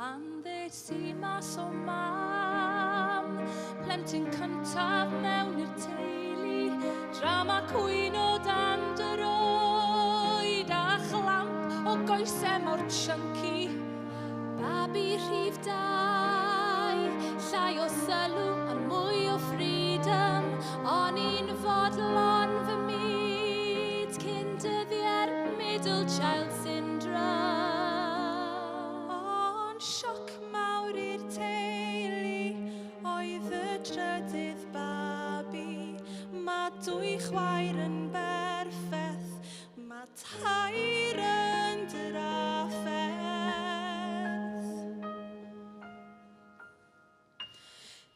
Pan ddes i mas o mam, plentyn cyntaf mewn i'r teulu, drama cwyn o dan dy roed a chlamp o goesau mor chunky. Babi rhif 2, llai o sylw ond mwy o freedom, o'n i'n fodlon fy myd cyn dyddie'r middle child syndrome. Ond sioc mawr i'r teulu oedd y drydydd babi. Mae 2 chwaer yn berffeth, mae 2 yn draffeth.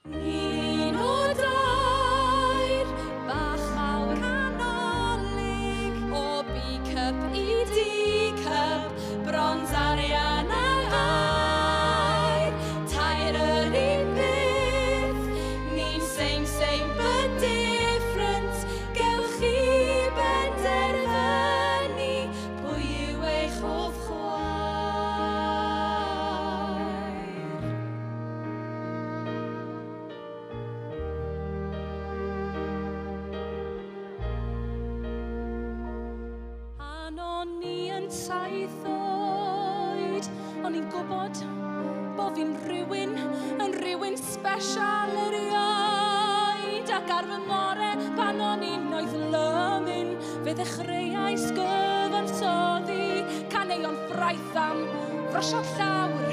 Un o 2, bach mawr canolig, o B-cup i D-cup, brons, arian a aur. 2 yr un peth, ni'n same but different. Gewch chi benderfynu pwy yw eich hoff chwaer. Pan o'n i yn 7 oed, o'n i'n gwybod bo' fi'n rhywun special erioed. Ac ar fy ngore pan o'n i'n oedlymyn, fe ddechreuais gyfansoddi caneuon ffraith am frosio llawr,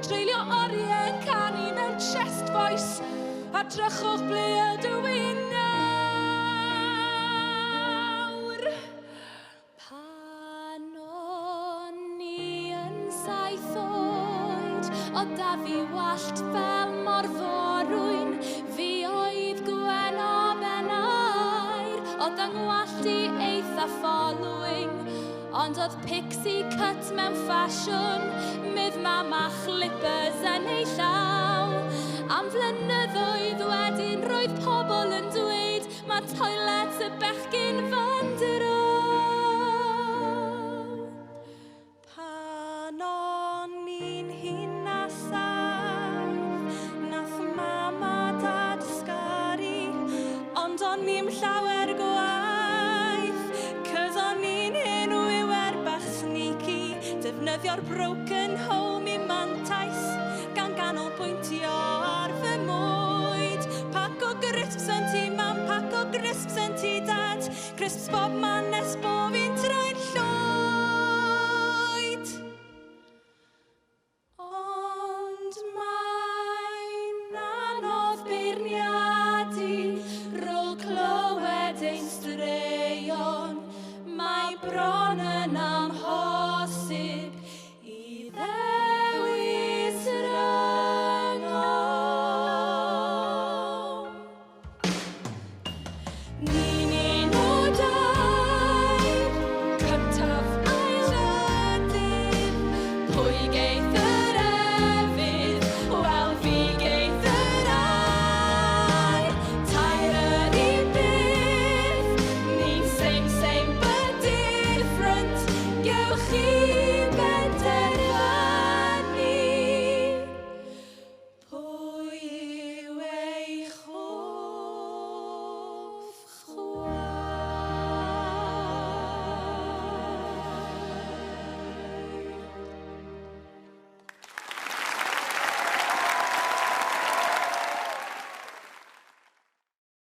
dreulio oriau yn canu mewn chest voice, a drychwch ble ydw i nawr. Pan o'n i yn 7 oed, o da fi wallt fel morforwyn, fi oedd Gwen o Benair, oedd yng ngwallt i eitha following, ond oedd pixie cut mewn ffasiwn, mydd mama chlippers yn ei llaw. Am flynyddoedd wedyn roedd pobl yn dweud, mae toilet y bechgyn fan dro. Pan o'n i'n hunasaf, nath mama dad ysgaru, ond o'n i'm llawer gwaith, cos o'n i'n enw iwer bach sneaky, defnyddio'r broken home i mantais, gan ganolbwyntio ar fy mwyd. Pac o crisps yn ti mam, pac o crisps yn ti dad, crisps bob man nes bo fi'n